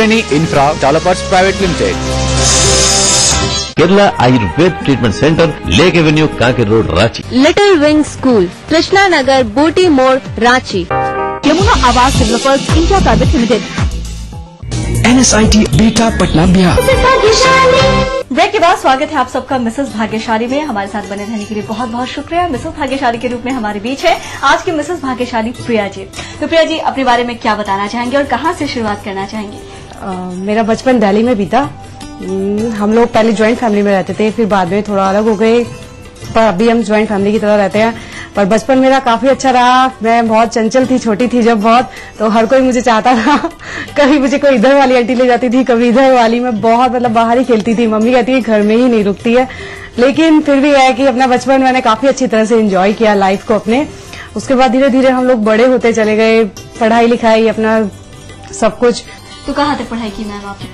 Infra Developers Private Limited. Kerala Ayurveda treatment centre, lake avenue, Kanker road, Ranchi. Little wing school, Krishna Nagar, Booti Mor, Ranchi. Yamuna Awas developers India private limited. NSIT Bihta Patna Bihar. Break के बाद स्वागत है आप सबका मिसेस भाग्यशाली में। हमारे साथ बने रहने के लिए बहुत बहुत शुक्रिया। मिसेस भाग्यशाली के रूप में हमारे बीच है आज की मिसेस भाग्यशाली प्रिया जी। तो प्रिया जी, अपने बारे में क्या बताना चाहेंगे और कहाँ से शुरुआत करना चाहेंगे? मेरा बचपन दिल्ली में बीता। हम लोग पहले ज्वाइंट फैमिली में रहते थे, फिर बाद में थोड़ा अलग हो गए, पर अभी हम ज्वाइंट फैमिली की तरह रहते हैं। पर बचपन मेरा काफी अच्छा रहा। मैं बहुत चंचल थी, छोटी थी जब बहुत, तो हर कोई मुझे चाहता था। कभी मुझे कोई इधर वाली आंटी ले जाती थी, कभी इधर वाली। मैं बहुत बाहर ही खेलती थी। मम्मी कहती है घर में ही नहीं रुकती है, लेकिन फिर भी है कि अपना बचपन मैंने काफी अच्छी तरह से एंजॉय किया लाइफ को अपने। उसके बाद धीरे धीरे हम लोग बड़े होते चले गए, पढ़ाई लिखाई अपना सब कुछ। तो कहाँ तक पढ़ाई की मैम आपने?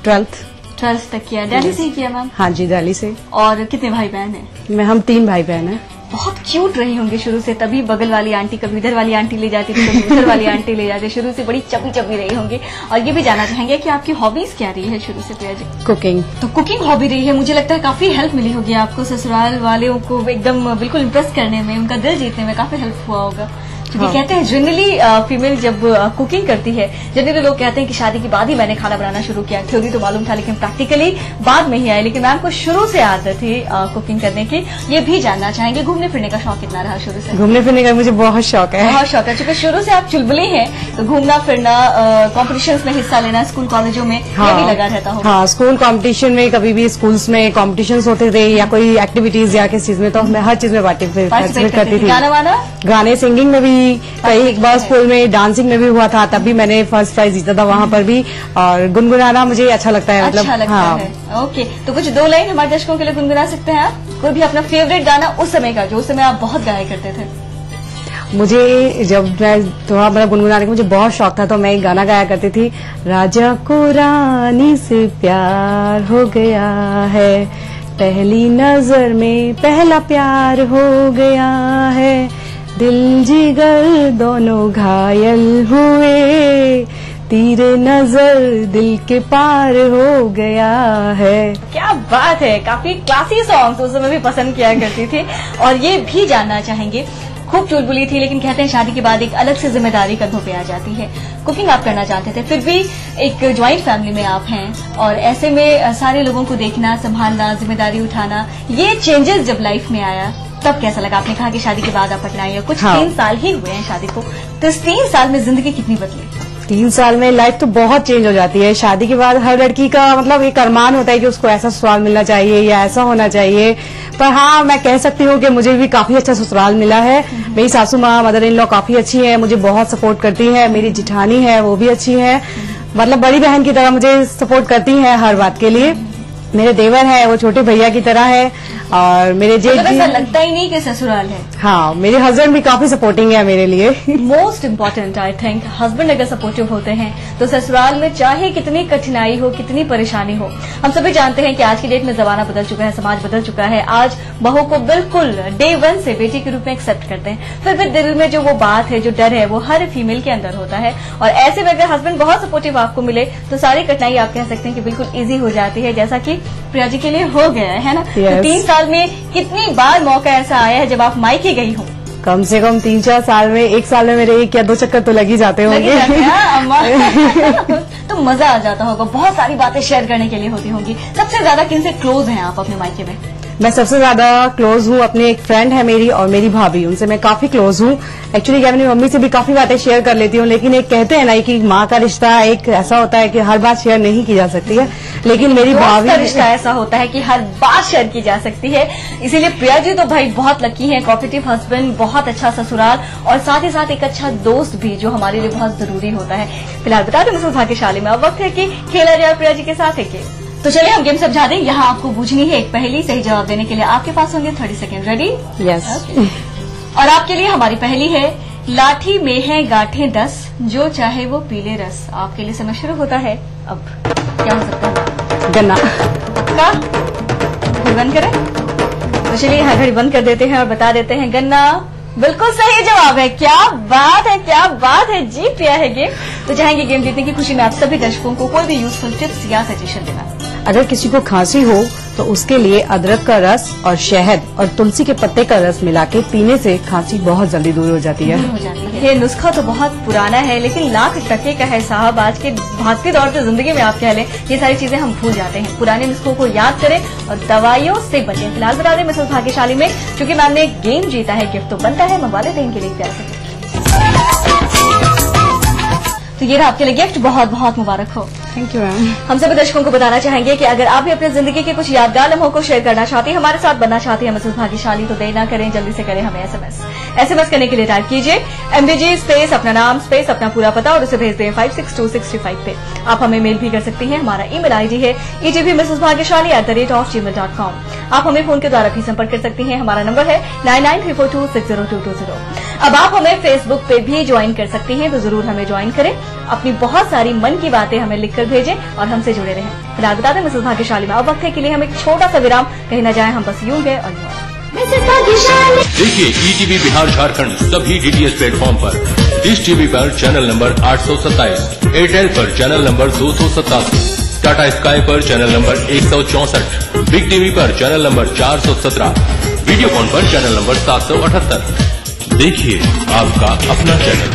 12th तक किया। दिल्ली से ही किया मैम? हाँ जी, दिल्ली से। और कितने भाई बहन हैं? हम 3 भाई बहन हैं। बहुत क्यूट रही होंगी शुरू से, तभी बगल वाली आंटी कभी इधर वाली आंटी ले जाती थी, कभी उधर वाली आंटी ले जाती। शुरू से बड़ी चपी रही होंगी। और ये भी जानना चाहेंगे कि आपकी हॉबीज क्या रही है शुरू से प्रिया जी? कुकिंग। तो कुकिंग हॉबी रही है। मुझे लगता है काफी हेल्प मिली होगी आपको ससुराल वालों को एकदम बिल्कुल इम्प्रेस करने में, उनका दिल जीतने में काफी हेल्प हुआ होगा। क्योंकि कहते हैं जनरली फीमेल जब कुकिंग करती है, जनरली लोग कहते हैं कि शादी के बाद ही मैंने खाना बनाना शुरू किया। थ्योरी तो मालूम था, लेकिन प्रैक्टिकली बाद में ही आई। लेकिन मैम को शुरू से आदत थी कुकिंग करने की। ये भी जानना चाहेंगे घूमने फिरने का शौक कितना रहा शुरू से? घूमने फिरने का मुझे बहुत शौक है। बहुत शौक है। चूंकि शुरू से आप चुलबुली हैं, तो घूमना फिरना, कॉम्पिटिशंस में हिस्सा लेना स्कूल कॉलेजों में, ये भी लगा रहता होगा। हाँ, स्कूल कॉम्पिटिशन में, कभी भी स्कूल्स में कॉम्पिटिशंस होते थे या कोई एक्टिविटीज या किस चीज में, तो मैं हर चीज में पार्टिसिपेट करती थी। गाना वाना? गाने, सिंगिंग में भी, कई एक बार स्कूल में डांसिंग में भी हुआ था, तब भी मैंने फर्स्ट प्राइज जीता था वहाँ पर भी। और गुनगुनाना मुझे अच्छा लगता है। अच्छा लगता है। ओके, तो कुछ 2 लाइन हमारे दर्शकों के लिए गुनगुना सकते हैं आप? कोई भी अपना फेवरेट गाना उस समय का, जो उस समय आप बहुत गाया करते थे। मुझे जब मैं थोड़ा बड़ा गुनगुनाने का मुझे बहुत शौक था, तो मैं एक गाना गाया करती थी। राजा को रानी से प्यार हो गया है, पहली नजर में पहला प्यार हो गया है, दिल जिगर दोनों घायल हुए, तीरे नजर दिल के पार हो गया है। क्या बात है, काफी क्लासी सॉन्ग्स उस समय भी पसंद किया करती थी। और ये भी जानना चाहेंगे, खूब चुलबुली थी, लेकिन कहते हैं शादी के बाद एक अलग से जिम्मेदारी कंधों पे आ जाती है। कुकिंग आप करना चाहते थे, फिर भी एक ज्वाइंट फैमिली में आप हैं, और ऐसे में सारे लोगों को देखना, संभालना, जिम्मेदारी उठाना, ये चेंजेस जब लाइफ में आया तब कैसा लगा? आपने कहा कि शादी के बाद आप पटना आई, कुछ 3 साल ही हुए हैं शादी को, तो इस 3 साल में जिंदगी कितनी बदली? 3 साल में लाइफ तो बहुत चेंज हो जाती है। शादी के बाद हर लड़की का मतलब एक अरमान होता है कि उसको ऐसा ससुराल मिलना चाहिए या ऐसा होना चाहिए। पर हाँ, मैं कह सकती हूँ कि मुझे भी काफी अच्छा ससुराल मिला है। मेरी सासू माँ, मदर इन लॉ काफी अच्छी है, मुझे बहुत सपोर्ट करती है। मेरी जिठानी है, वो भी अच्छी है, मतलब बड़ी बहन की तरह मुझे सपोर्ट करती है हर बात के लिए। मेरे देवर है, वो छोटे भैया की तरह है। और मेरे जेठ जी, ऐसा लगता ही नहीं कि ससुराल है। हाँ, मेरे हस्बैंड भी काफी सपोर्टिंग है मेरे लिए। Most important I think, husband अगर सपोर्टिव होते हैं तो ससुराल में चाहे कितनी कठिनाई हो, कितनी परेशानी हो, हम सभी जानते हैं कि आज की डेट में जमाना बदल चुका है, समाज बदल चुका है। आज बहू को बिल्कुल डे 1 से बेटी के रूप में एक्सेप्ट करते हैं। फिर भी दिल में जो वो बात है, जो डर है, वो हर फीमेल के अंदर होता है। और ऐसे में अगर हस्बैंड बहुत सपोर्टिव आपको मिले तो सारी कठिनाई आप कह सकते हैं कि बिल्कुल ईजी हो जाती है, जैसा कि प्रिया जी के लिए हो गया है ना? तो 3 साल में कितनी बार मौका ऐसा आया है जब आप मायके गई हो? कम से कम 3-4 साल में, 1 साल में मेरे 1 या 2 चक्कर तो लग ही जाते होंगे। तो मजा आ जाता होगा, बहुत सारी बातें शेयर करने के लिए होती होंगी। सबसे ज्यादा किनसे क्लोज हैं आप अपने मायके में? मैं सबसे ज्यादा क्लोज हूँ, अपने एक फ्रेंड है मेरी और मेरी भाभी, उनसे मैं काफी क्लोज हूँ। एक्चुअली क्या, मेरी मम्मी से भी काफी बातें शेयर कर लेती हूँ, लेकिन एक कहते हैं ना कि माँ का रिश्ता एक ऐसा होता है कि हर बात शेयर नहीं की जा सकती है, लेकिन मेरी भाभी का रिश्ता ऐसा होता है कि हर बात शेयर की जा सकती है। इसीलिए प्रिया जी तो भाई बहुत लकी है, कोऑपरेटिव हस्बैंड, बहुत अच्छा ससुराल, और साथ ही साथ एक अच्छा दोस्त भी, जो हमारे लिए बहुत जरूरी होता है। फिलहाल बता दें मिसेस भाग्यशाली में अब वक्त है कि खेला जाए प्रिया जी के साथ है। तो चलिए हम गेम समझा दें। यहाँ आपको बूझनी है एक पहेली, सही जवाब देने के लिए आपके पास होंगे 30 सेकेंड। रेडी? यस। और आपके लिए हमारी पहेली है, लाठी में है गांठें 10, जो चाहे वो पीले रस। आपके लिए समय शुरू होता है अब। क्या हो सकता है? गन्ना का? फिर बंद करें? तो चलिए यहाँ घड़ी बंद कर देते हैं और बता देते हैं, गन्ना बिल्कुल सही जवाब है। क्या बात है, क्या बात है, जीत लिया है गेम। तो चाहेंगे गेम जीतने की खुशी में आप सभी दर्शकों को कोई भी यूजफुल टिप्स या सजेशन देना। अगर किसी को खांसी हो तो उसके लिए अदरक का रस और शहद और तुलसी के पत्ते का रस मिला के पीने से खांसी बहुत जल्दी दूर हो जाती है। ये नुस्खा तो बहुत पुराना है, लेकिन लाख टके का है साहब। आज के भागती दौड़ती जिंदगी में आप कह लें, ये सारी चीजें हम भूल जाते हैं। पुराने नुस्खों को याद करें और दवाइयों से बचें। फिलहाल बता दें मिसेस भाग्यशाली में क्योंकि मैम ने गेम जीता है, गिफ्ट तो बनता है, मंगवा लेते हैं इनके लिए प्यार से। तो ये रहा आपके लिए गिफ्ट, बहुत बहुत मुबारक हो। Thank you ma'am. हम सभी दर्शकों को बताना चाहेंगे कि अगर आप भी अपनी जिंदगी के कुछ यादगार लम्हों को शेयर करना चाहते हैं, हमारे साथ बनना चाहते हैं मिसेस भाग्यशाली, तो देर ना करें, जल्दी से करें हमें एसएमएस करने के लिए टाइप कीजिए MBG स्पेस अपना नाम स्पेस अपना पूरा पता और उसे भेज दें 56265 पे। आप हमें मेल भी कर सकती हैं। हमारा ईमेल आईडी है egvmrsbhagyashali@rate.gmail.com। आप हमें फोन के द्वारा भी संपर्क कर सकती हैं। हमारा नंबर है 9934260220। अब आप हमें फेसबुक पे भी ज्वाइन कर सकती हैं, तो जरूर हमें ज्वाइन करें। अपनी बहुत सारी मन की बातें हमें लिखकर भेजें और हमसे जुड़े रहें। फिलहाल बता दें मिसेस भाग्यशाली में अब वक्त है के लिए हम एक छोटा सा विराम, कहीं न जाए हम बस यूं गए और यूं। देखिए ETV बिहार झारखंड सभी DTH प्लेटफॉर्म पर, डिश टीवी पर चैनल नंबर 827, एयरटेल पर चैनल नंबर 287, टाटा स्काई पर चैनल नंबर 164, बिग टीवी पर चैनल नंबर 417, वीडियोकॉन पर चैनल नंबर 778। देखिए आपका अपना चैनल।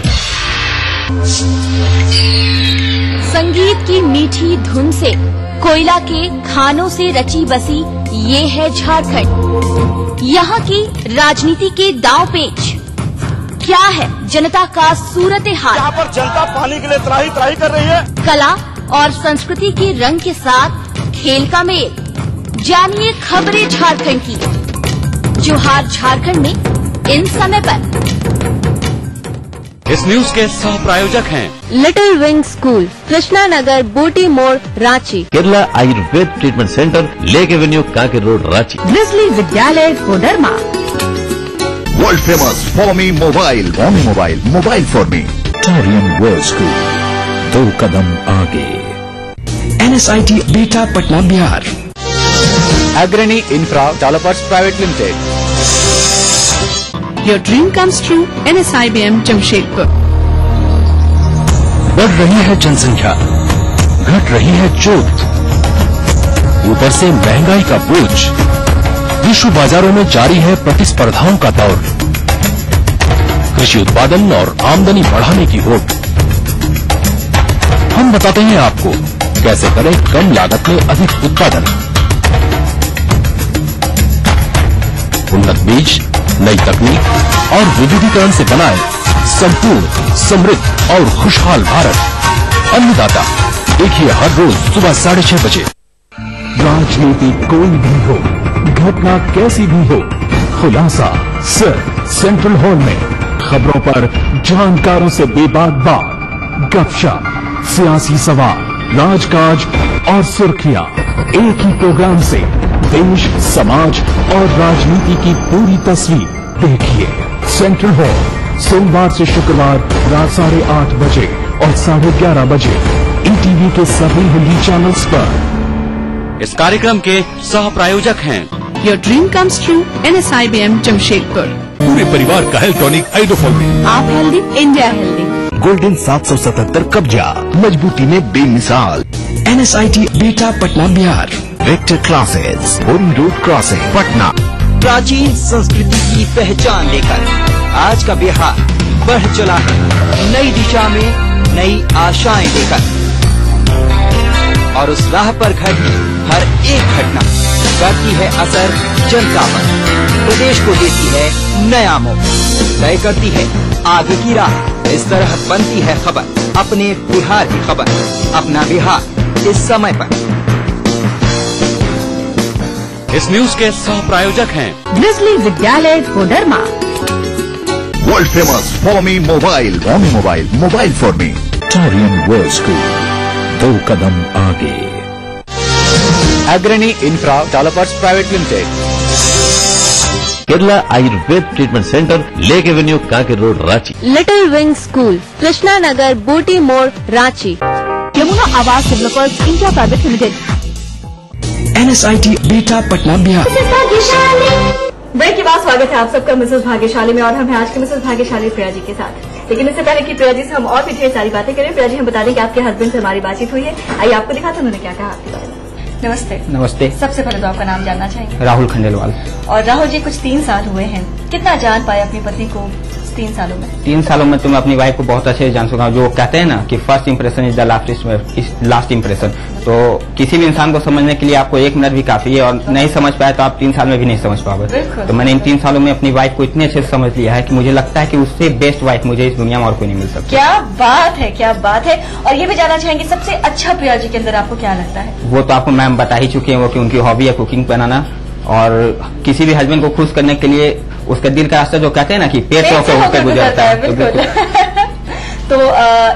संगीत की मीठी धुन से, कोयला के खानों से रची बसी ये है झारखंड। यहाँ की राजनीति के दांव पेच क्या है, जनता का सूरत हाल। यहाँ पर जनता पानी के लिए त्राही त्राही कर रही है। कला और संस्कृति के रंग के साथ खेल का मेल। जानिए खबरें झारखंड की। जोहार झारखंड में इन समय पर इस न्यूज के सह प्रायोजक हैं little wing school, Krishna Nagar, Booti Mor, Ranchi. Kerala Ayurveda treatment centre, lake avenue, Kanker road, Ranchi. Grizzly Vidyalaya Koderma. World famous Forme mobile for me. Taurian world school, 2 कदम आगे। NSIT Bihta Patna Bihar. Agrani infra developers private limited. Your dream comes true, NSIBM Jamshedpur. बढ़ रही है जनसंख्या, घट रही है जोत, ऊपर से महंगाई का बोझ। विश्व बाजारों में जारी है प्रतिस्पर्धाओं का दौर। कृषि उत्पादन और आमदनी बढ़ाने की होड़। हम बताते हैं आपको कैसे करें कम लागत में अधिक उत्पादन। उन्नत बीज, नई तकनीक और विविधीकरण से बनाए संपूर्ण, समृद्ध और खुशहाल भारत। अन्नदाता देखिए हर रोज सुबह 6:30 बजे। राजनीति कोई भी हो, घटना कैसी भी हो, खुलासा सिर्फ सेंट्रल हॉल में। खबरों पर जानकारों से बेबाक बात, गपशप, सियासी सवाल, राजकाज और सुर्खियां एक ही प्रोग्राम से देश, समाज और राजनीति की पूरी तस्वीर देखिए। सेंट्रल हॉल सोमवार से शुक्रवार रात 8:30 बजे और 11:30 बजे ETV के सभी हिंदी चैनल्स पर। इस कार्यक्रम के सह प्रायोजक हैं Your dream comes true, NSIBM Jamshedpur. पूरे परिवार का हेल्थ टॉनिक आइडोफॉल में। आप हेल्दी, इंडिया हेल्दी। गोल्डन 777 कब्जा, मजबूती में बेमिसाल। NSIT Bihta Patna Bihar. Vector classes, बोरी रोड क्रॉसिंग, पटना। प्राचीन संस्कृति की पहचान लेकर आज का बिहार बढ़ चला है नई दिशा में, नई आशाएं लेकर। और उस राह पर घटी हर एक घटना करती है असर जनता पर, प्रदेश को देती है नया मोड़, तय करती है आगे की राह। इस तरह बनती है खबर, अपने बिहार की खबर, अपना बिहार इस समय पर। इस न्यूज के सह प्रायोजक हैं grizzly Vidyalaya Koderma. World famous Forme mobile for me. Taurian world school, 2 कदम आगे। Agrani infra developers private limited. Kerala Ayurveda treatment centre, lake avenue, Kanker road, Ranchi. Little wing school, Krishna Nagar, Booti Mor, Ranchi. Yamuna Awas developers India private limited. NSIT Bihta Patna Bihar. Break के बाद स्वागत है आप सबका मिसेस भाग्यशाली में और हम हैं आज के मिसेस भाग्यशाली प्रिया जी के साथ। लेकिन इससे पहले कि प्रिया जी से हम और भी ढेर सारी बातें करें, प्रिया जी हम बता दें कि आपके हस्बैंड से हमारी बातचीत हुई है। आइए आपको दिखाते उन्होंने क्या कहा आपके बारे में। नमस्ते। नमस्ते। सबसे पहले तो आपका नाम जानना चाहेंगे। राहुल खंडेलवाल। और राहुल जी कुछ 3 साल हुए हैं, कितना जान पाए अपनी पत्नी को 3 सालों में? 3 सालों में तो मैं अपनी वाइफ को बहुत अच्छे से जान चुका हूँ। जो कहते हैं ना कि first impression is the last impression, तो किसी भी इंसान को समझने के लिए आपको 1 मिनट भी काफी है और नहीं समझ पाए तो आप 3 साल में भी नहीं समझ पाओगे। तो मैंने इन 3 सालों में अपनी वाइफ को इतने अच्छे से समझ लिया है कि मुझे लगता है कि उससे बेस्ट वाइफ मुझे इस दुनिया में और कोई नहीं मिल सकता। क्या बात है, क्या बात है। और ये भी जानना चाहेंगे सबसे अच्छा प्रिया जी के अंदर आपको क्या लगता है? वो तो आपको मैम बता ही चुकी है, वो कि उनकी हॉबी है कुकिंग बनाना और किसी भी हस्बैंड को खुश करने के लिए उसका दिल का रास्ता जो कहते हैं ना कि पेट से होकर गुजरता है। तो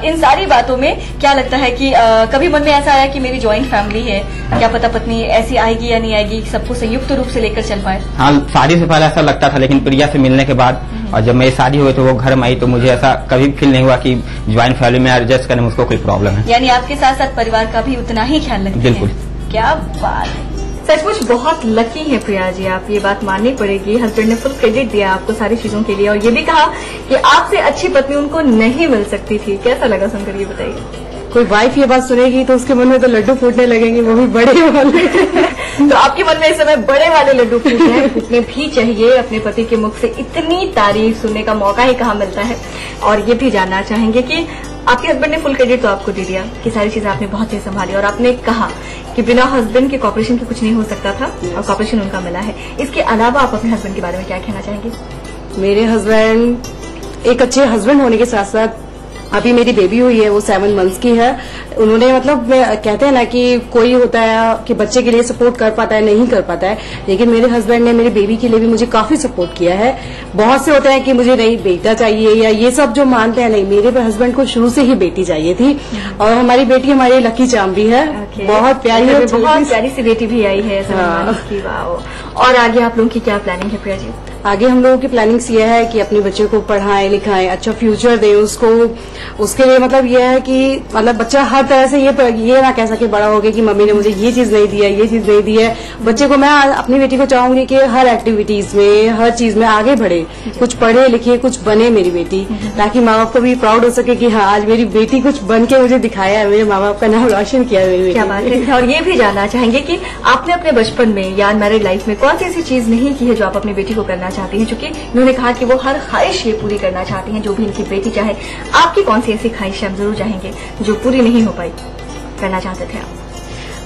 इन सारी बातों में क्या लगता है कि कभी मन में ऐसा आया कि मेरी जॉइंट फैमिली है, क्या पता पत्नी ऐसी आएगी या नहीं आएगी, सबको संयुक्त रूप से लेकर चल पाए? हाँ, शादी से पहले ऐसा लगता था, लेकिन प्रिया से मिलने के बाद और जब मेरी शादी हुई तो वो घर में आई तो मुझे ऐसा कभी फील नहीं हुआ कि ज्वाइंट फैमिली में एडजस्ट करने में उसको कोई प्रॉब्लम है। यानी आपके साथ साथ परिवार का भी उतना ही ख्याल रखते हैं। बिल्कुल। क्या बात है, सचमुच बहुत लकी है प्रिया जी आप, ये बात माननी पड़ेगी। हस्बैंड ने फुल क्रेडिट दिया आपको सारी चीजों के लिए और ये भी कहा कि आपसे अच्छी पत्नी उनको नहीं मिल सकती थी। कैसा लगा सुनकर, ये बताइए। कोई वाइफ ये बात सुनेगी तो उसके मन में तो लड्डू फूटने लगेंगे, वो भी बड़े वाले। तो आपके मन में इस समय बड़े वाले लड्डू फूटने भी चाहिए। अपने पति के मुख से इतनी तारीफ सुनने का मौका ही कहाँ मिलता है। और ये भी जानना चाहेंगे कि आपके हस्बैंड ने फुल क्रेडिट तो आपको दे दिया कि सारी चीजें आपने बहुत ही संभाली और आपने कहा कि बिना हस्बैंड के कॉपरेशन के कुछ नहीं हो सकता था और कॉपरेशन उनका मिला है। इसके अलावा आप अपने हस्बैंड के बारे में क्या कहना चाहेंगे? मेरे हस्बैंड एक अच्छे हस्बैंड होने के साथ साथ अभी मेरी बेबी हुई है, वो 7 मंथ्स की है। उन्होंने मतलब कहते हैं ना कि कोई होता है कि बच्चे के लिए सपोर्ट कर पाता है, नहीं कर पाता है, लेकिन मेरे हस्बैंड ने मेरी बेबी के लिए भी मुझे काफी सपोर्ट किया है। बहुत से होते हैं कि मुझे नहीं बेटा चाहिए या ये सब जो मानते हैं, नहीं, मेरे हस्बैंड को शुरू से ही बेटी चाहिए थी और हमारी बेटी हमारी लकी चाम भी है। बहुत प्यारी है, बहुत प्यारी सी बेटी भी आई है। और आगे आप लोगों की क्या प्लानिंग है प्रिया जी? आगे हम लोगों की प्लानिंग्स ये है कि अपने बच्चे को पढ़ाएं लिखाएं, अच्छा फ्यूचर दें उसको। उसके लिए मतलब ये है कि मतलब बच्चा हर तरह से ये ना कह सके बड़ा हो गया कि मम्मी ने मुझे ये चीज नहीं दिया, ये चीज नहीं दी है। बच्चे को मैं अपनी बेटी को चाहूंगी कि हर एक्टिविटीज में, हर चीज में आगे बढ़े, कुछ पढ़े लिखे, कुछ बने मेरी बेटी, ताकि माँ बाप को भी प्राउड हो सके कि हाँ आज मेरी बेटी कुछ बन के मुझे दिखाया है, मेरे माँ बाप का नाम रोशन किया है मेरी बेटी। क्या बात है। और ये भी जानना चाहेंगे कि आपने अपने बचपन में या मैरिड लाइफ में कौन सी ऐसी चीज नहीं की है जो आप अपनी बेटी को करना चाहती हैं? क्योंकि उन्होंने कहा कि वो हर ख्वाहिश ये पूरी करना चाहती हैं जो भी इनकी बेटी चाहे। आपकी कौन सी ऐसी ख्वाहिश हम जरूर चाहेंगे जो पूरी नहीं हो पाई, करना चाहते थे आप?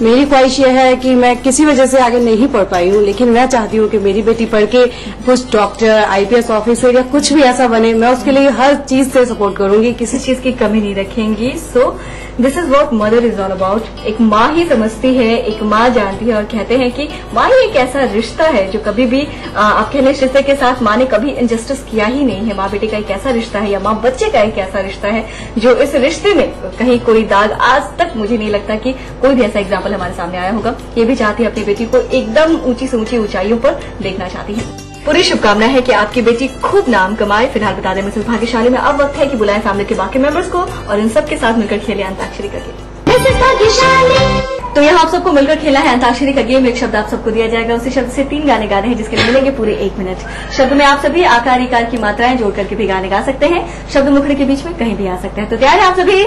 मेरी ख्वाहिश यह है कि मैं किसी वजह से आगे नहीं पढ़ पाई हूँ, लेकिन मैं चाहती हूँ कि मेरी बेटी पढ़ के कुछ डॉक्टर, IPS ऑफिसर या कुछ भी ऐसा बने। मैं उसके लिए हर चीज से सपोर्ट करूंगी, किसी चीज की कमी नहीं रखेंगी। So this is what mother is all about. एक माँ ही समझती है, एक माँ जानती है और कहते हैं कि माँ ही एक ऐसा रिश्ता है जो कभी भी आप कहने इस रिश्ते के साथ माँ ने कभी इनजस्टिस किया ही नहीं है। माँ बेटे का एक ऐसा रिश्ता है या माँ बच्चे का एक ऐसा रिश्ता है जो इस रिश्ते में कहीं कोई दाग आज तक मुझे नहीं लगता कि कोई भी ऐसा एग्जाम्पल हमारे सामने आया होगा। ये भी चाहती है अपनी बेटी को एकदम ऊंची से ऊंची ऊंचाइयों पर देखना चाहती है। पूरी शुभकामना है कि आपकी बेटी खूब नाम कमाए। फिलहाल बता दें मिसेस भाग्यशाली में अब वक्त है कि बुलाएं फैमिली के बाकी मेंबर्स को और इन सब के साथ मिलकर खेले अंताक्षरी का गेम। तो यहाँ आप सबको मिलकर खेला है अंताक्षरी का गेम। एक शब्द आप सबको दिया जाएगा, उसी शब्द से 3 गाने गाने हैं जिसके लिए मिलेंगे पूरे 1 मिनट। शब्द में आप सभी आकार इकार की मात्राएं जोड़ करके भी गाने गा सकते हैं। शब्द मुखड़े के बीच में कहीं भी आ सकते हैं। तो तैयार है आप सभी?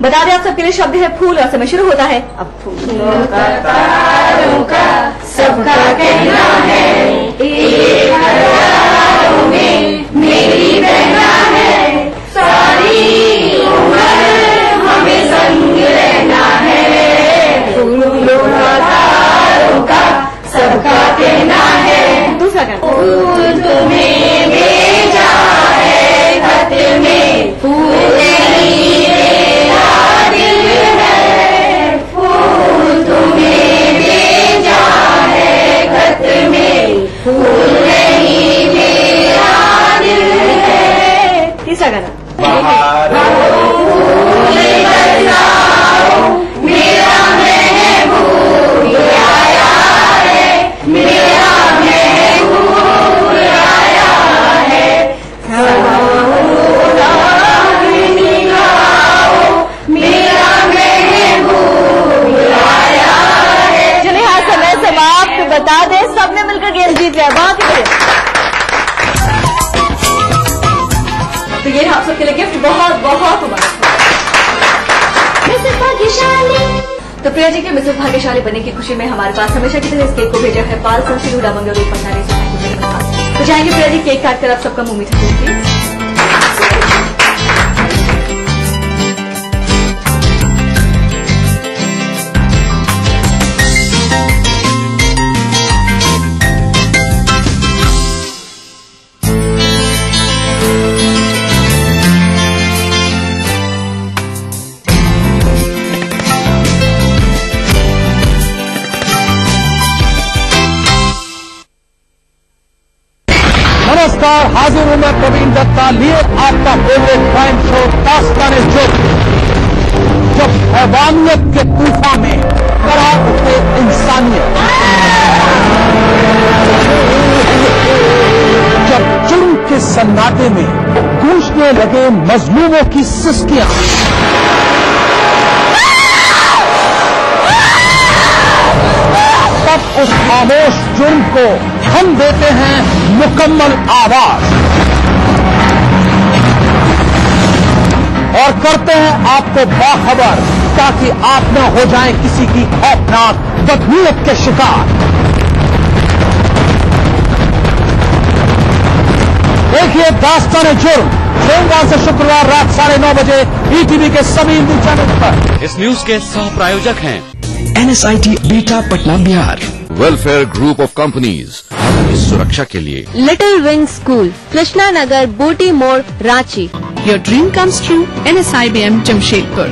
बता दें आप सबके लिए शब्द है फूल और समय शुरू होता है अब। फूलों का तारों का सबका कहना है, एक हजारों में मेरी बहना है, सारी उम्र हमें संग रहना है। फूलों का तारों का सबका कहना है। दूसरा गाना। फूल तुम्हें भेजा है खत में, फूल तीसरा गाना। मेरा महबूब आया है, मेरा महबूब आया तो प्रिया जी के मिसेस भाग्यशाली बनने की खुशी में हमारे पास हमेशा की तरह इस केक को भेजा है पाल संसी हुडा मंगल पटना से। तो जाएंगे प्रिया जी केक काट कर आप सबका मुंह मीठा कीजिए। नमस्कार, हाजिर हूं मैं प्रवीण दत्ता लिए आपका फेवरेट क्राइम शो दास्तान-ए-जुर्म। जब हैवानियत के तूफान में करा उठे इंसानियत, जब जुर्म के सन्नाटे में गूंजने लगे मजलूमों की सिसकियां, तब उस खामोश जुर्म को हम देते हैं मुकम्मल आवाज और करते हैं आपको बाखबर, ताकि आप न हो जाएं किसी की खौफनाक बदनीयत के शिकार। देखिए दास्तान-ए-जुर्म सोमवार से शुक्रवार रात 9:30 बजे ईटीवी के सभी हिंदी चैनल पर। इस न्यूज के सह प्रायोजक हैं NSIT Bihta Patna Bihar, welfare group of companies, इस सुरक्षा के लिए लिटिल विंग स्कूल, कृष्णा नगर, बोटी मोड़, Ranchi. Your dream comes true, NSIBM Jamshedpur.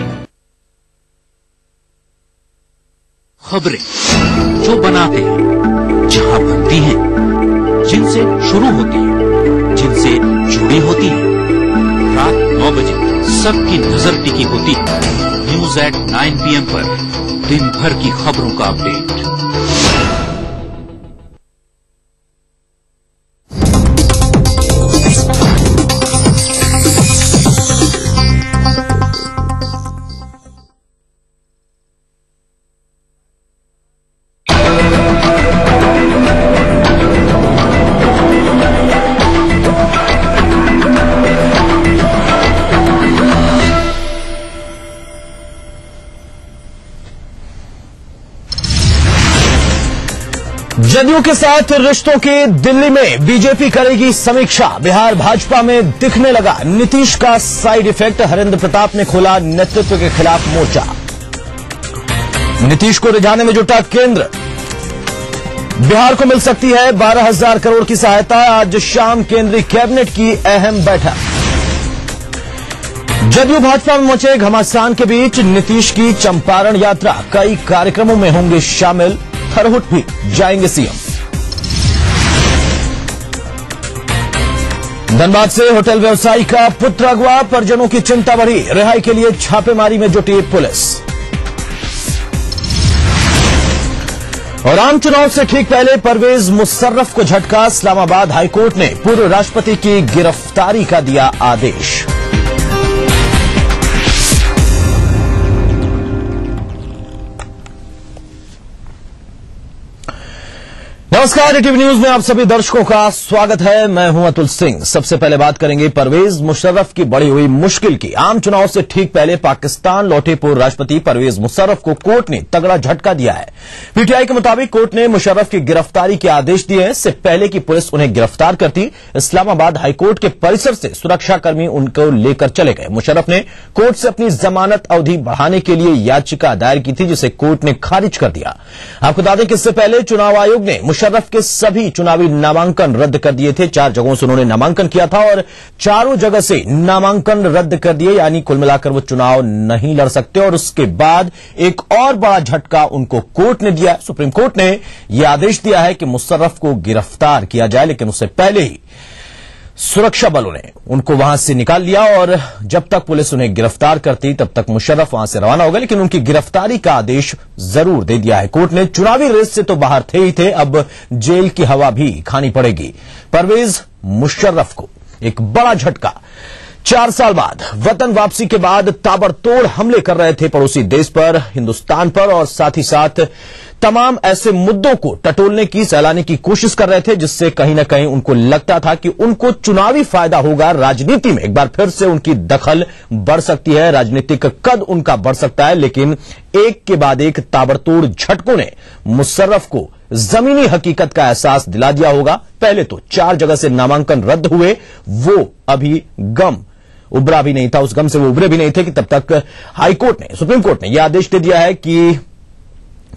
खबरें जो बनाते हैं, जहां बनती हैं, जिनसे शुरू होती हैं, जिनसे जुड़ी होती हैं, रात 9 बजे सबकी नजर टिकी होती है न्यूज एट 9 PM पर, दिन भर की खबरों का अपडेट। जदयू के साथ रिश्तों की दिल्ली में बीजेपी करेगी समीक्षा। बिहार भाजपा में दिखने लगा नीतीश का साइड इफेक्ट। हरेंद्र प्रताप ने खोला नेतृत्व के खिलाफ मोर्चा। नीतीश को रिझाने में जुटा केंद्र। बिहार को मिल सकती है 12,000 करोड़ की सहायता। आज शाम केंद्रीय कैबिनेट की अहम बैठक। जदयू भाजपा में मचे घमासान के बीच नीतीश की चंपारण यात्रा। कई कार्यक्रमों में होंगे शामिल। खरहुट भी जाएंगे सीएम। धनबाद से होटल व्यवसायी का पुत्र अगवा। परिजनों की चिंता बढ़ी। रिहाई के लिए छापेमारी में जुटी पुलिस। और आम चुनाव से ठीक पहले परवेज मुशर्रफ को झटका। इस्लामाबाद हाईकोर्ट ने पूर्व राष्ट्रपति की गिरफ्तारी का दिया आदेश। नमस्कार, ईटीवी न्यूज में आप सभी दर्शकों का स्वागत है। मैं हूं अतुल सिंह। सबसे पहले बात करेंगे परवेज मुशर्रफ की बढ़ी हुई मुश्किल की। आम चुनाव से ठीक पहले पाकिस्तान लौटे पूर्व राष्ट्रपति परवेज मुशर्रफ को कोर्ट ने तगड़ा झटका दिया है। पीटीआई के मुताबिक कोर्ट ने मुशर्रफ की गिरफ्तारी के आदेश दिए हैं। इससे पहले कि पुलिस उन्हें गिरफ्तार करती, इस्लामाबाद हाईकोर्ट के परिसर से सुरक्षाकर्मी उनको लेकर चले गए। मुशर्रफ ने कोर्ट से अपनी जमानत अवधि बढ़ाने के लिए याचिका दायर की थी, जिसे कोर्ट ने खारिज कर दिया। आपको बता दें कि इससे पहले चुनाव आयोग ने मुशर्रफ के सभी चुनावी नामांकन रद्द कर दिए थे। 4 जगहों से उन्होंने नामांकन किया था और चारों जगह से नामांकन रद्द कर दिए, यानी कुल मिलाकर वो चुनाव नहीं लड़ सकते। और उसके बाद एक और बड़ा झटका उनको कोर्ट ने दिया। सुप्रीम कोर्ट ने यह आदेश दिया है कि मुशर्रफ को गिरफ्तार किया जाए, लेकिन उससे पहले ही सुरक्षा बलों ने उनको वहां से निकाल लिया और जब तक पुलिस उन्हें गिरफ्तार करती तब तक मुशर्रफ वहां से रवाना हो गए। लेकिन उनकी गिरफ्तारी का आदेश जरूर दे दिया है कोर्ट ने। चुनावी रेस से तो बाहर थे ही थे, अब जेल की हवा भी खानी पड़ेगी। परवेज मुशर्रफ को एक बड़ा झटका। 4 साल बाद वतन वापसी के बाद ताबड़तोड़ हमले कर रहे थे पड़ोसी देश पर, हिंदुस्तान पर, और साथ ही साथ तमाम ऐसे मुद्दों को टटोलने की, सहलाने की कोशिश कर रहे थे, जिससे कहीं ना कहीं उनको लगता था कि उनको चुनावी फायदा होगा, राजनीति में एक बार फिर से उनकी दखल बढ़ सकती है, राजनीतिक कद उनका बढ़ सकता है। लेकिन एक के बाद एक ताबड़तोड़ झटकों ने मुशर्रफ को जमीनी हकीकत का एहसास दिला दिया होगा। पहले तो 4 जगह से नामांकन रद्द हुए, वो अभी गम उभरा भी नहीं था, उस गम से वो उभरे भी नहीं थे कि तब तक हाईकोर्ट ने, सुप्रीम कोर्ट ने यह आदेश दे दिया है कि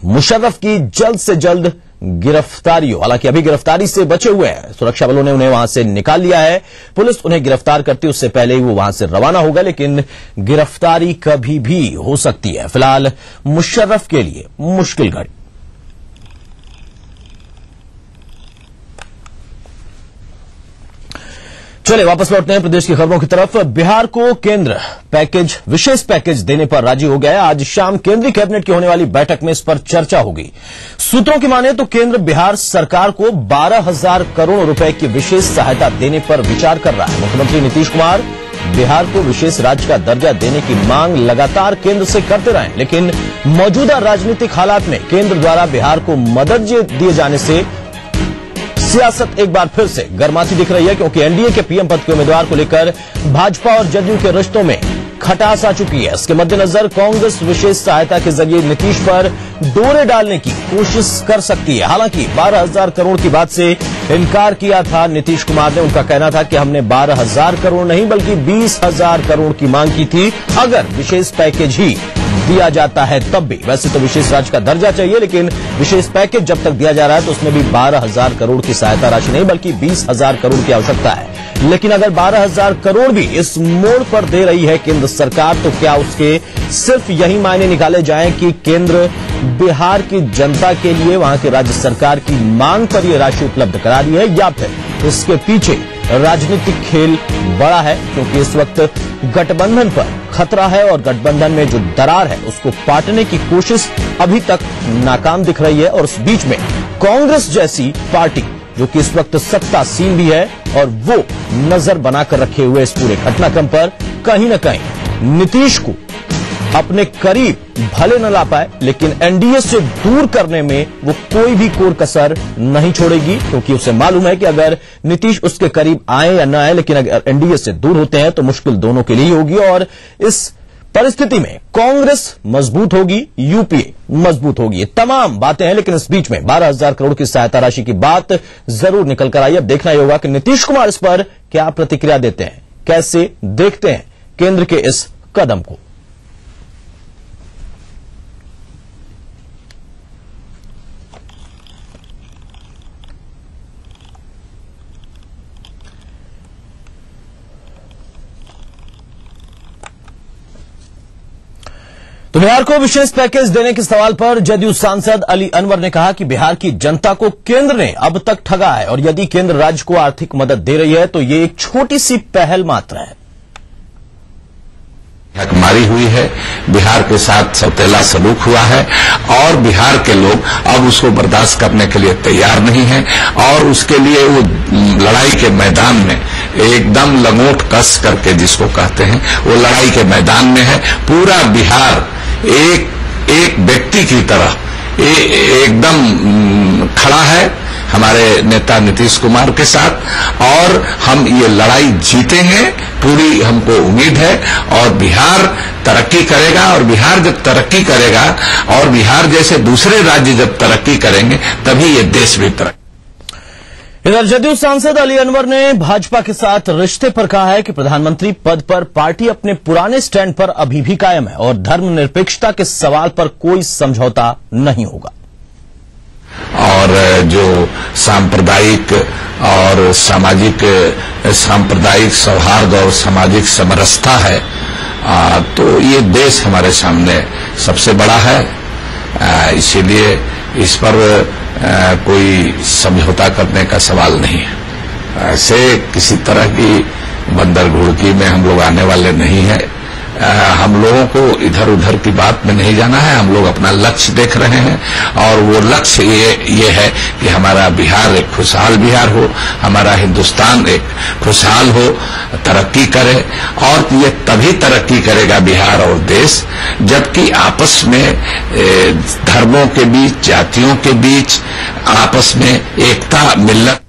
मुशर्रफ की जल्द से जल्द गिरफ्तारी हो। हालांकि अभी गिरफ्तारी से बचे हुए हैं, सुरक्षा बलों ने उन्हें वहां से निकाल लिया है, पुलिस उन्हें गिरफ्तार करती उससे पहले ही वो वहां से रवाना होगा, लेकिन गिरफ्तारी कभी भी हो सकती है। फिलहाल मुशर्रफ के लिए मुश्किल घड़ी। चलिए वापस लौटते हैं प्रदेश की खबरों की तरफ। बिहार को केंद्र पैकेज, विशेष पैकेज देने पर राजी हो गया है। आज शाम केंद्रीय कैबिनेट की होने वाली बैठक में इस पर चर्चा होगी। सूत्रों की माने तो केंद्र बिहार सरकार को 12,000 करोड़ रुपए की विशेष सहायता देने पर विचार कर रहा है। मुख्यमंत्री नीतीश कुमार बिहार को विशेष राज्य का दर्जा देने की मांग लगातार केंद्र से करते रहे, लेकिन मौजूदा राजनीतिक हालात में केंद्र द्वारा बिहार को मदद दिए जाने से सियासत एक बार फिर से गर्माती दिख रही है, क्योंकि एनडीए के पीएम पद के उम्मीदवार को लेकर भाजपा और जदयू के रिश्तों में खटास आ चुकी है। इसके मद्देनजर कांग्रेस विशेष सहायता के जरिए नीतीश पर डोरे डालने की कोशिश कर सकती है। हालांकि 12,000 करोड़ की बात से इनकार किया था नीतीश कुमार ने। उनका कहना था कि हमने 12,000 करोड़ नहीं बल्कि 20,000 करोड़ की मांग की थी, अगर विशेष पैकेज ही दिया जाता है तब भी। वैसे तो विशेष राज्य का दर्जा चाहिए, लेकिन विशेष पैकेज जब तक दिया जा रहा है तो उसमें भी 12,000 करोड़ की सहायता राशि नहीं बल्कि 20,000 करोड़ की आवश्यकता है। लेकिन अगर 12,000 करोड़ भी इस मोड़ पर दे रही है केंद्र सरकार, तो क्या उसके सिर्फ यही मायने निकाले जाएं कि केंद्र बिहार की जनता के लिए वहां की राज्य सरकार की मांग पर यह राशि उपलब्ध करा रही है, या फिर इसके पीछे राजनीतिक खेल बड़ा है? क्योंकि इस वक्त गठबंधन पर खतरा है और गठबंधन में जो दरार है उसको पाटने की कोशिश अभी तक नाकाम दिख रही है। और उस बीच में कांग्रेस जैसी पार्टी जो कि इस वक्त सत्तासीन भी है और वो नजर बनाकर रखे हुए इस पूरे घटनाक्रम पर कहीं न कहीं नीतीश को अपने करीब भले न ला पाए, लेकिन एनडीए से दूर करने में वो कोई भी कोर कसर नहीं छोड़ेगी, क्योंकि उसे मालूम है कि अगर नीतीश उसके करीब आए या न आए, लेकिन अगर एनडीए से दूर होते हैं तो मुश्किल दोनों के लिए होगी। और इस परिस्थिति में कांग्रेस मजबूत होगी, यूपीए मजबूत होगी। ये तमाम बातें हैं, लेकिन इस बीच में 12,000 करोड़ की सहायता राशि की बात जरूर निकल कर आई। अब देखना ही होगा कि नीतीश कुमार इस पर क्या प्रतिक्रिया देते हैं, कैसे देखते हैं केंद्र के इस कदम को। तो बिहार को विशेष पैकेज देने के सवाल पर जदयू सांसद अली अनवर ने कहा कि बिहार की जनता को केंद्र ने अब तक ठगा है और यदि केंद्र राज्य को आर्थिक मदद दे रही है तो ये एक छोटी सी पहल मात्र है। हकमारी हुई है, बिहार के साथ सौतेला सलूक हुआ है और बिहार के लोग अब उसको बर्दाश्त करने के लिए तैयार नहीं है और उसके लिए वो लड़ाई के मैदान में एकदम लंगोट कस करके जिसको कहते हैं वो लड़ाई के मैदान में है। पूरा बिहार एक व्यक्ति की तरह एकदम खड़ा है हमारे नेता नीतीश कुमार के साथ और हम ये लड़ाई जीतेंगे, पूरी हमको उम्मीद है। और बिहार तरक्की करेगा और बिहार जब तरक्की करेगा और बिहार जैसे दूसरे राज्य जब तरक्की करेंगे तभी ये देश भी तरक्की। इधर जदयू सांसद अली अनवर ने भाजपा के साथ रिश्ते पर कहा है कि प्रधानमंत्री पद पर पार्टी अपने पुराने स्टैंड पर अभी भी कायम है और धर्मनिरपेक्षता के सवाल पर कोई समझौता नहीं होगा। और जो सांप्रदायिक और सांप्रदायिक सौहार्द और सामाजिक समरसता है तो ये देश हमारे सामने सबसे बड़ा है, इसीलिए इस पर कोई समझौता करने का सवाल नहीं है। ऐसे किसी तरह की बंदर घुड़की में हम लोग आने वाले नहीं है। हम लोगों को इधर उधर की बात में नहीं जाना है। हम लोग अपना लक्ष्य देख रहे हैं और वो लक्ष्य ये है कि हमारा बिहार एक खुशहाल बिहार हो, हमारा हिंदुस्तान एक खुशहाल हो, तरक्की करे। और ये तभी तरक्की करेगा बिहार और देश जबकि आपस में धर्मों के बीच, जातियों के बीच आपस में एकता, मिल्लत।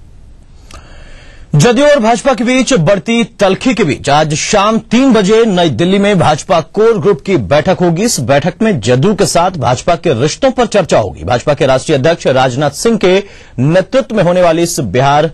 जदयू और भाजपा के बीच बढ़ती तल्खी के बीच आज शाम 3 बजे नई दिल्ली में भाजपा कोर ग्रुप की बैठक होगी। इस बैठक में जदयू के साथ भाजपा के रिश्तों पर चर्चा होगी। भाजपा के राष्ट्रीय अध्यक्ष राजनाथ सिंह के नेतृत्व में होने वाली इस बिहार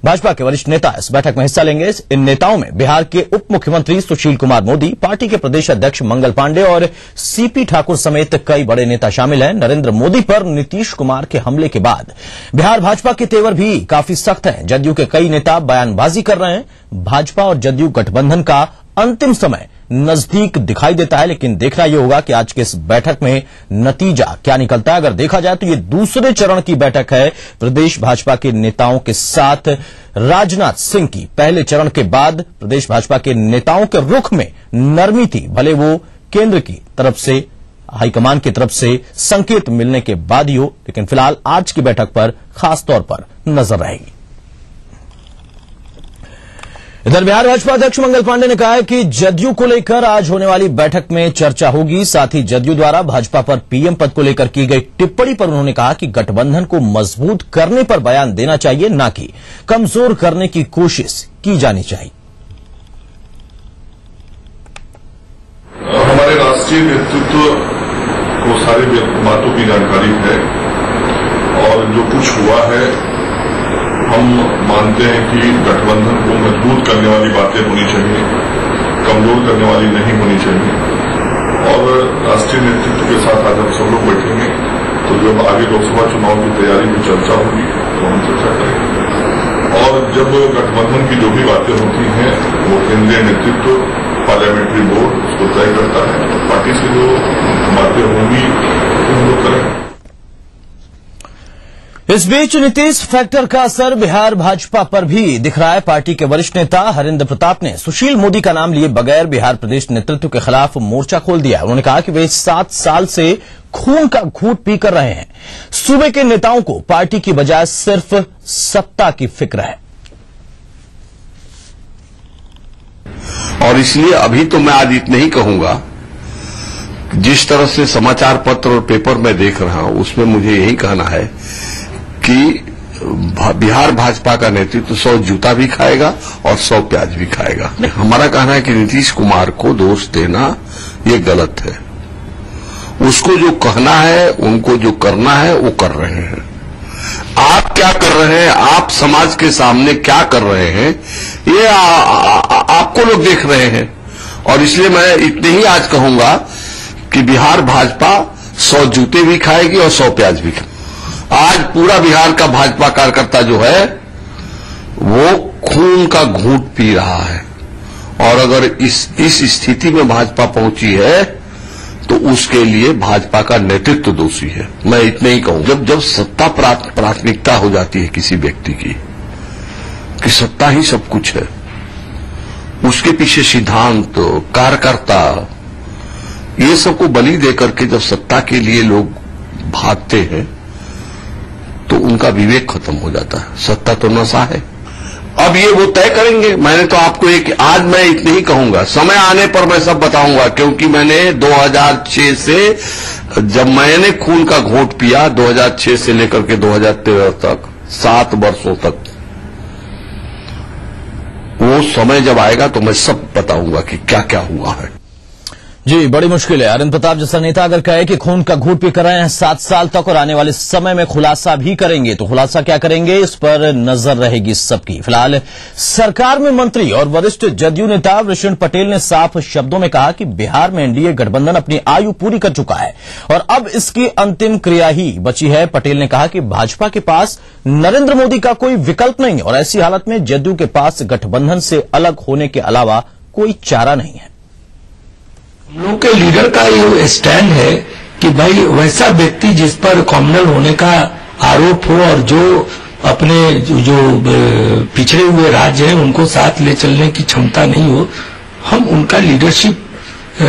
भाजपा के वरिष्ठ नेता इस बैठक में हिस्सा लेंगे। इन नेताओं में बिहार के उप मुख्यमंत्री सुशील कुमार मोदी, पार्टी के प्रदेश अध्यक्ष मंगल पांडे और सीपी ठाकुर समेत कई बड़े नेता शामिल हैं। नरेंद्र मोदी पर नीतीश कुमार के हमले के बाद बिहार भाजपा के तेवर भी काफी सख्त हैं। जदयू के कई नेता बयानबाजी कर रहे हैं। भाजपा और जदयू गठबंधन का अंतिम समय नजदीक दिखाई देता है, लेकिन देखना यह होगा कि आज के इस बैठक में नतीजा क्या निकलता है। अगर देखा जाए तो ये दूसरे चरण की बैठक है प्रदेश भाजपा के नेताओं के साथ राजनाथ सिंह की। पहले चरण के बाद प्रदेश भाजपा के नेताओं के रुख में नरमी थी, भले वो केंद्र की तरफ से, हाईकमान की तरफ से संकेत मिलने के बाद ही हो, लेकिन फिलहाल आज की बैठक पर खासतौर पर नजर रहेगी। इधर बिहार भाजपा अध्यक्ष मंगल पांडे ने कहा है कि जदयू को लेकर आज होने वाली बैठक में चर्चा होगी। साथ ही जदयू द्वारा भाजपा पर पीएम पद को लेकर की गई टिप्पणी पर उन्होंने कहा कि गठबंधन को मजबूत करने पर बयान देना चाहिए, न कि कमजोर करने की कोशिश की जानी चाहिए। हमारे राष्ट्रीय नेतृत्व को सारी बातों की जानकारी है और जो कुछ हुआ है हम मानते हैं कि गठबंधन को मजबूत करने वाली बातें होनी चाहिए, कमजोर करने वाली नहीं होनी चाहिए। और राष्ट्रीय नेतृत्व के साथ आज हम सब लोग बैठेंगे तो जब आगे लोकसभा चुनाव की तैयारी की चर्चा होगी तो हम चर्चा करेंगे। और जब गठबंधन की जो भी बातें होती हैं वो केंद्रीय नेतृत्व, पार्लियामेंट्री बोर्ड उसको तय करता है। पार्टी से जो बातें होंगी तो हम लोग करेंगे। इस बीच नीतीश फैक्टर का असर बिहार भाजपा पर भी दिख रहा है। पार्टी के वरिष्ठ नेता हरेंद्र प्रताप ने सुशील मोदी का नाम लिए बगैर बिहार प्रदेश नेतृत्व के खिलाफ मोर्चा खोल दिया। उन्होंने कहा कि वे 7 साल से खून का घूंट पी कर रहे हैं। सूबे के नेताओं को पार्टी की बजाय सिर्फ सत्ता की फिक्र है। और इसलिए अभी तो मैं आज इतना ही कहूंगा, जिस तरह से समाचार पत्र और पेपर में देख रहा हूं उसमें मुझे यही कहना है कि बिहार भाजपा का नेतृत्व 100 जूता भी खाएगा और 100 प्याज भी खाएगा। हमारा कहना है कि नीतीश कुमार को दोष देना ये गलत है। उसको जो कहना है, उनको जो करना है वो कर रहे हैं। आप क्या कर रहे हैं, आप समाज के सामने क्या कर रहे हैं, ये आपको लोग देख रहे हैं। और इसलिए मैं इतने ही आज कहूंगा कि बिहार भाजपा 100 जूते भी खाएगी और 100 प्याज भी खाएगी। आज पूरा बिहार का भाजपा कार्यकर्ता जो है वो खून का घूंट पी रहा है। और अगर इस स्थिति में भाजपा पहुंची है तो उसके लिए भाजपा का नेतृत्व दोषी है। मैं इतने ही कहूं, जब सत्ता प्राथमिकता हो जाती है किसी व्यक्ति की, कि सत्ता ही सब कुछ है, उसके पीछे सिद्धांत, कार्यकर्ता, ये सबको बलि देकर के जब सत्ता के लिए लोग भागते हैं तो उनका विवेक खत्म हो जाता है। सत्ता तो नशा है। अब ये वो तय करेंगे। मैंने तो आपको आज मैं इतने ही कहूंगा, समय आने पर मैं सब बताऊंगा, क्योंकि मैंने 2006 से, जब मैंने खून का घोंट पिया 2006 से लेकर के 2013 तक, 7 वर्षों तक, वो समय जब आएगा तो मैं सब बताऊंगा कि क्या क्या हुआ है। जी, बड़ी मुश्किल है। हरेंद्र प्रताप जैसा नेता अगर कहे कि खून का घूंट पी कर रहे हैं 7 साल तक और आने वाले समय में खुलासा भी करेंगे, तो खुलासा क्या करेंगे इस पर नजर रहेगी सबकी। फिलहाल सरकार में मंत्री और वरिष्ठ जदयू नेता वृषण पटेल ने साफ शब्दों में कहा कि बिहार में एनडीए गठबंधन अपनी आयु पूरी कर चुका है और अब इसकी अंतिम क्रिया ही बची है। पटेल ने कहा कि भाजपा के पास नरेंद्र मोदी का कोई विकल्प नहीं है और ऐसी हालत में जदयू के पास गठबंधन से अलग होने के अलावा कोई चारा नहीं है। हम लोग के लीडर का ये स्टैंड है कि भाई वैसा व्यक्ति जिस पर कॉम्युनल होने का आरोप हो और जो अपने जो पिछड़े हुए राज्य हैं उनको साथ ले चलने की क्षमता नहीं हो, हम उनका लीडरशिप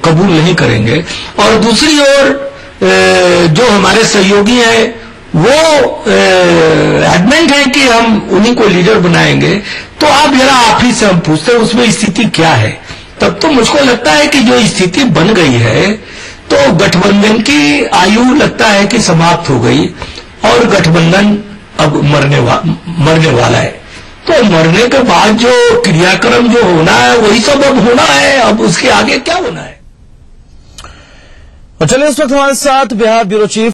कबूल नहीं करेंगे। और दूसरी ओर जो हमारे सहयोगी हैं वो एडमेंट है कि हम उन्हीं को लीडर बनाएंगे, तो आप जरा आप ही से हम पूछते हैं उसमें स्थिति क्या है। तब तो मुझको लगता है कि जो स्थिति बन गई है तो गठबंधन की आयु लगता है कि समाप्त हो गई और गठबंधन अब मरने वाला है। तो मरने के बाद जो क्रियाक्रम जो होना है वही सब अब होना है, अब उसके आगे क्या होना है। और चलिए इस वक्त हमारे साथ बिहार ब्यूरो चीफ